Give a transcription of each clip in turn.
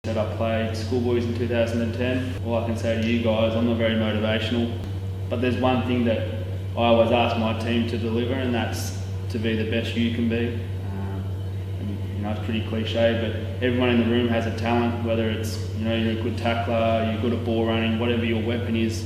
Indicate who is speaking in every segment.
Speaker 1: Said I played schoolboys in 2010. All I can say to you guys, I'm not very motivational, but there's one thing that I always ask my team to deliver, and that's to be the best you can be. It's pretty cliche, but everyone in the room has a talent, whether it's you're a good tackler, you're good at ball running, whatever your weapon is.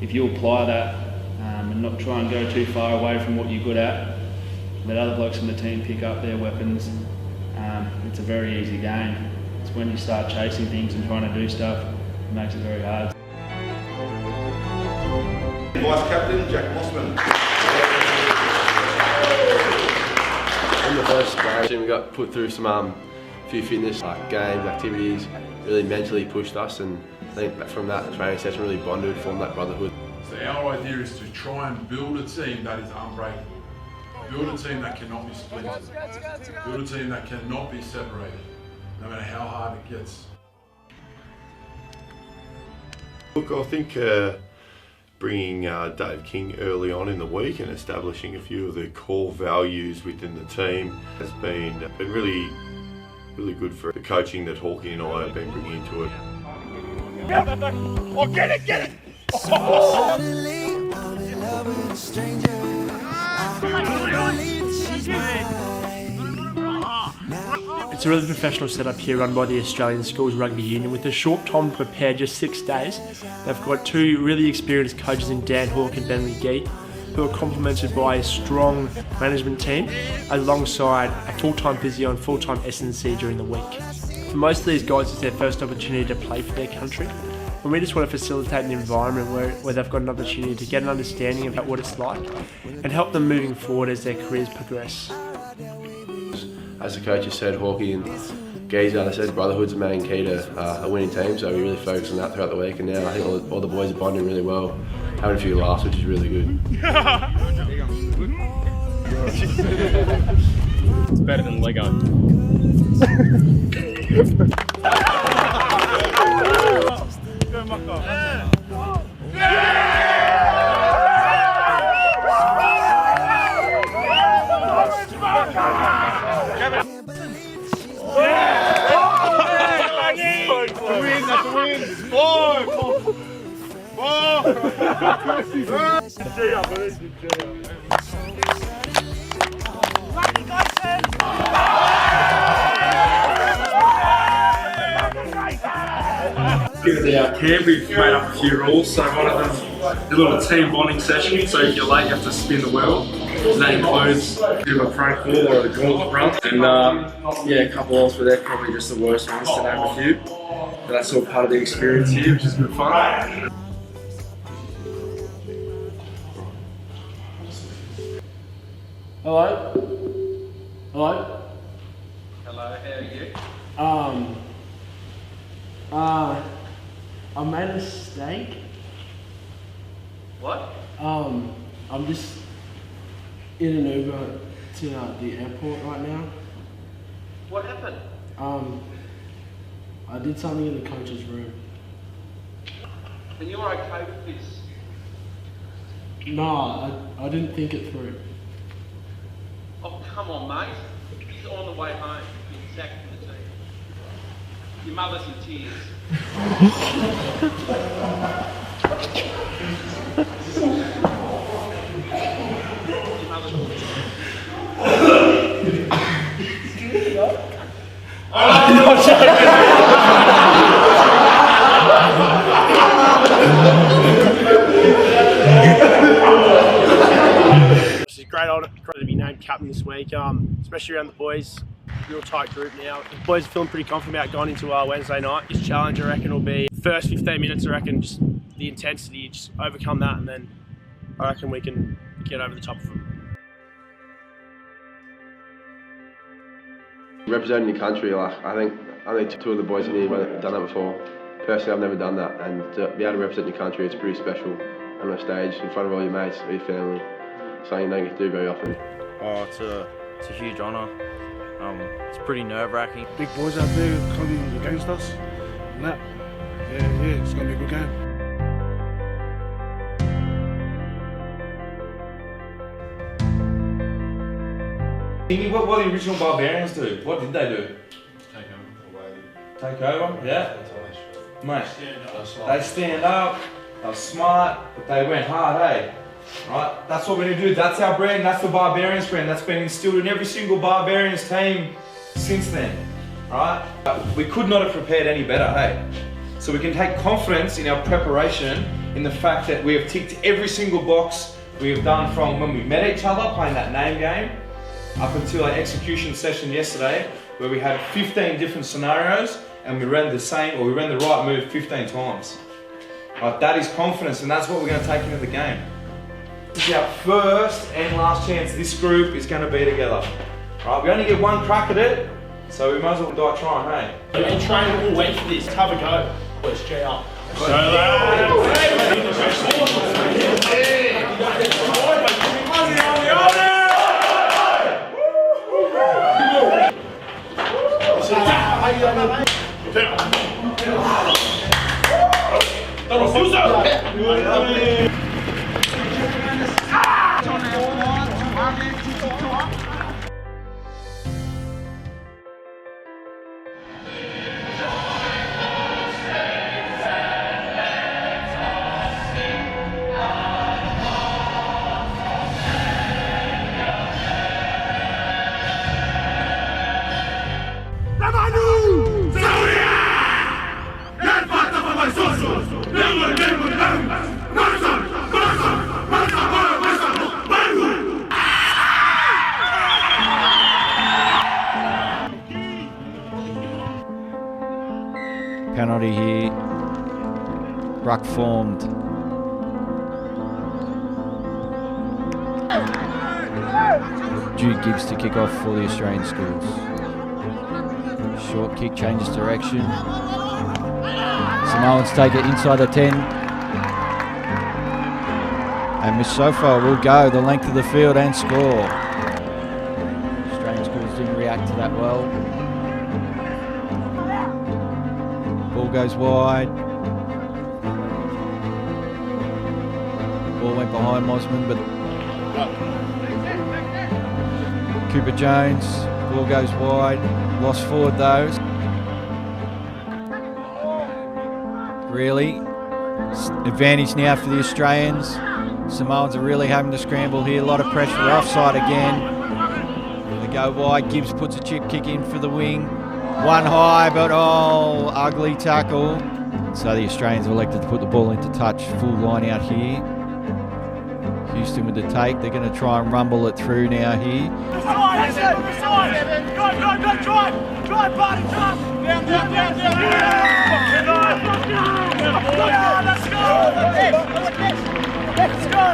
Speaker 1: If you apply that and not try and go too far away from what you're good at, let other blokes in the team pick up their weapons. It's a very easy game. It's when you start chasing things and trying to do stuff, it makes it very hard.
Speaker 2: Vice Captain, Jack Mossman.
Speaker 3: In the first game, we got put through some few fitness games, activities, really mentally pushed us, and I think that from that training session really bonded, formed that brotherhood.
Speaker 4: So our idea is to try and build a team that is unbreakable. Build a team that cannot be splintered. Build a team that cannot be separated, no matter how hard it gets.
Speaker 2: Look, I think bringing Dave King early on in the week and establishing a few of the core values within the team has been really good for the coaching that Hawkie and I have been bringing into it.
Speaker 5: Oh, get it, get it!
Speaker 6: It's a really professional setup here run by the Australian Schools Rugby Union. With a short time to prepare, just 6 days, they've got two really experienced coaches in Dan Hawke and Ben McGee, who are complemented by a strong management team alongside a full-time physio and full-time S&C during the week. For most of these guys, it's their first opportunity to play for their country, and we just want to facilitate an environment where they've got an opportunity to get an understanding of what it's like and help them moving forward as their careers progress.
Speaker 3: As the coaches said, Hawkie and Geezer, they said brotherhood's the main key to a winning team, so we really focus on that throughout the week, and now I think all the boys are bonding really well, having a few laughs, which is really good.
Speaker 7: It's better than Lego.
Speaker 8: At our camp, we've made up a few rules. So one of them is a little team bonding session. So if you're late, you have to spin the wheel. So that includes a bit of a prank call or a gauntlet run. And yeah, a couple else, but they're probably just the worst ones to name a few. But that's all part of the experience here, which is good fun.
Speaker 6: Hello? Hello?
Speaker 7: Hello, how are you?
Speaker 6: I made a mistake.
Speaker 7: What?
Speaker 6: I'm just in an Uber to the airport right now.
Speaker 7: What happened?
Speaker 6: I did something in the coach's room.
Speaker 7: And you're okay with this?
Speaker 6: No, I didn't think it through.
Speaker 7: Oh, come on, mate. He's on the way home. He's sacked from the team. Your mother's in tears. Your mother's in tears.
Speaker 6: It's a great honour to be named captain this week, especially around the boys. Real tight group now. The boys are feeling pretty confident about going into Wednesday night. His challenge, I reckon, will be the first 15 minutes. I reckon just the intensity, just overcome that, and then I reckon we can get over the top of them.
Speaker 3: Representing your country, I think two of the boys in here have done that before. Personally, I've never done that, and to be able to represent your country, it's pretty special. On a stage in front of all your mates or your family, something you don't get to do very often.
Speaker 9: Oh, it's a huge honour. It's pretty nerve-wracking.
Speaker 5: Big boys out there coming against us, and that, yeah, it's going to be a good game.
Speaker 10: What did the original Barbarians do? What did they do?
Speaker 4: Take them away
Speaker 10: Take over, yeah. Mate, they stand up, they were smart, but they went hard, hey? Right, that's what we're going to do. That's our brand, that's the Barbarians brand. That's been instilled in every single Barbarians team since then, right? We could not have prepared any better, hey? So we can take confidence in our preparation, in the fact that we have ticked every single box we have done from when we met each other, playing that name game, up until our execution session yesterday, where we had 15 different scenarios and we ran the same, or we ran the right move 15 times. Right, that is confidence, and that's what we're going to take into the game. This is our first and last chance this group is going to be together. Right, we only get one crack at it, so we might as well die trying, hey?
Speaker 6: We've been training all week for this. Have a go. Let's G up.
Speaker 11: Penalty here. Ruck formed. Jude Gibbs to kick off for the Australian schools. Short kick changes direction. Samoans take it inside the 10. And Misofa will go the length of the field and score. Australian schools didn't react to that well. Ball goes wide. Ball went behind Mosman, but Cooper Jones, ball goes wide. Lost forward though. Greally, advantage now for the Australians. Samoans are really having to scramble here. A lot of pressure. They're offside again. They go wide. Gibbs puts a chip kick in for the wing. One high, but oh, ugly tackle. So the Australians have elected to put the ball into touch. Full line out here. Houston with the take. They're going to try and rumble it through now here.
Speaker 6: Go, drive, buddy, drive. Down. Let's go.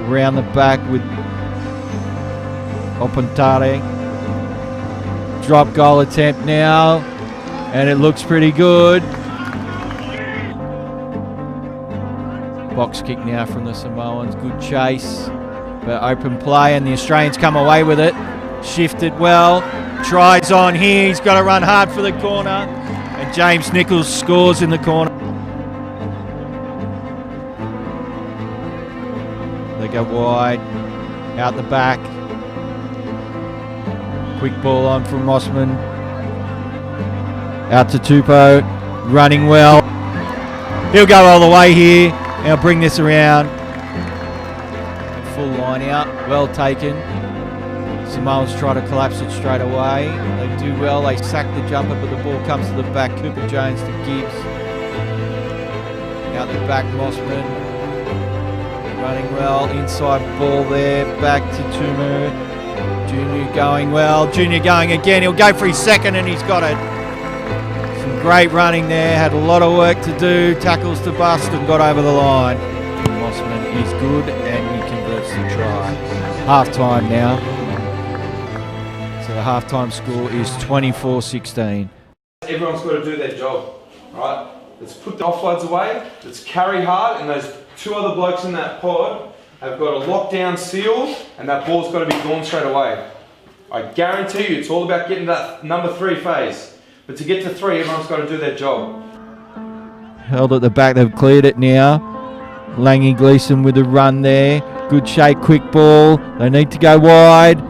Speaker 11: Round the back with Opentare. Drop goal attempt now, and it looks pretty good. Box kick now from the Samoans. Good chase, but open play, and the Australians come away with it. Shifted well. Tries on here. He's got to run hard for the corner, and James Nichols scores in the corner. They go wide, out the back. Quick ball on from Mossman. Out to Tupou, running well. He'll go all the way here. Now bring this around. Full line out, well taken. Samoans try to collapse it straight away. They do well, they sack the jumper, but the ball comes to the back. Cooper Jones to Gibbs. Out the back, Mossman. Running well, inside ball there, back to Tumu. Junior going well, Junior going again. He'll go for his second, and he's got it. Some great running there, had a lot of work to do. Tackles to bust and got over the line. Mossman is good, and he converts the try. Half time now. So the half-time score is 24-16.
Speaker 10: Everyone's got to do their job, right? Let's put the offloads away. Let's carry hard, and those two other blokes in that pod have got a lockdown seal, and that ball's got to be gone straight away. I guarantee you, it's all about getting that number 3 phase. But to get to 3, everyone's got to do their job.
Speaker 11: Held at the back, they've cleared it now. Langy Gleeson with a run there. Good shape, quick ball. They need to go wide.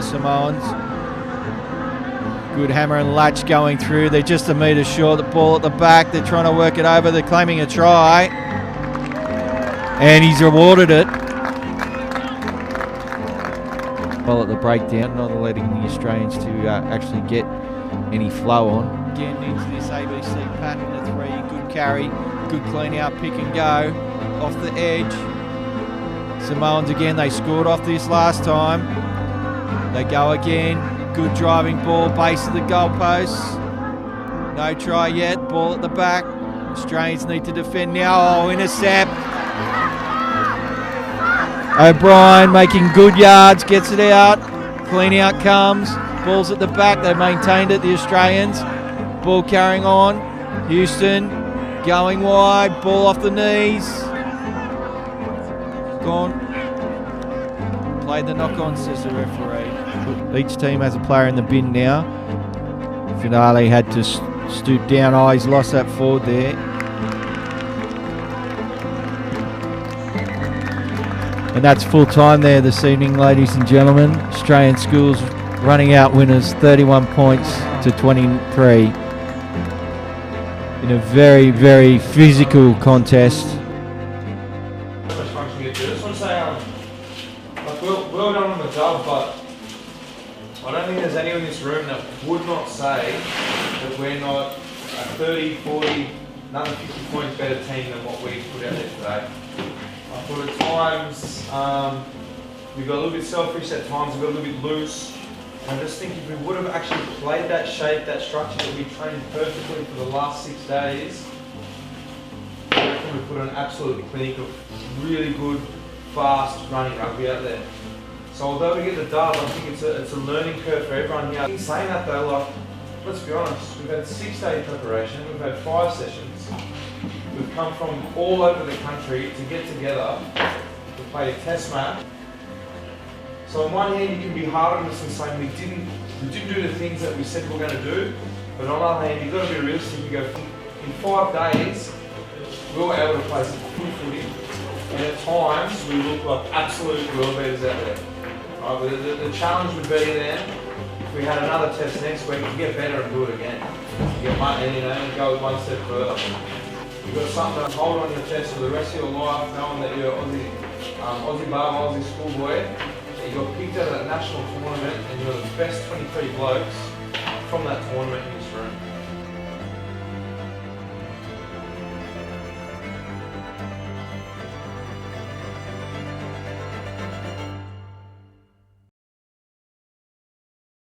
Speaker 11: Samoans. Good hammer and latch going through. They're just a metre short. The ball at the back. They're trying to work it over. They're claiming a try. And he's rewarded it. Well, at the breakdown, not letting the Australians to actually get any flow on. Again, into this ABC pattern, a 3. Good carry. Good clean out, pick and go. Off the edge. Samoans again, they scored off this last time. They go again. Good driving ball, base of the goalposts. No try yet, ball at the back. Australians need to defend now. Oh, intercept. O'Brien making good yards, gets it out. Clean out comes. Ball's at the back, they maintained it, the Australians. Ball carrying on. Houston going wide, ball off the knees. Gone. Played the knock-on, says the referee. Each team has a player in the bin now. Finale had to stoop down. Oh, he's lost that forward there. And that's full time there this evening, ladies and gentlemen. Australian schools running out winners, 31 points to 23. In a very, very physical contest.
Speaker 10: I just want to say, well done on the dub, but I don't think there's anyone in this room that would not say that we're not a 30, 40, another 50 points better team than what we put out there today. I thought at times we got a little bit selfish, at times we got a little bit loose. I just think if we would have actually played that shape, that structure that we trained perfectly for the last 6 days, I reckon we put an absolute clinic of really good, fast running rugby out there. So although we get the dub, I think it's a learning curve for everyone here. In saying that though, like, let's be honest, we've had 6 day preparation, we've had 5 sessions, we've come from all over the country to get together to play a test match. So on one hand you can be hard on us and saying we didn't do the things that we said we were going to do, but on the other hand you've got to be realistic. You go, in 5 days we were able to play some good footy, and at times we look like absolute world beaters out there. Right, but the challenge would be then, if we had another test next week, to get better and do it again. You get money, and go one step further. You've got something to hold on your chest for the rest of your life, knowing that you're Aussie Barb, Aussie schoolboy. You got picked out at a national tournament, and you're the best 23 blokes from that tournament.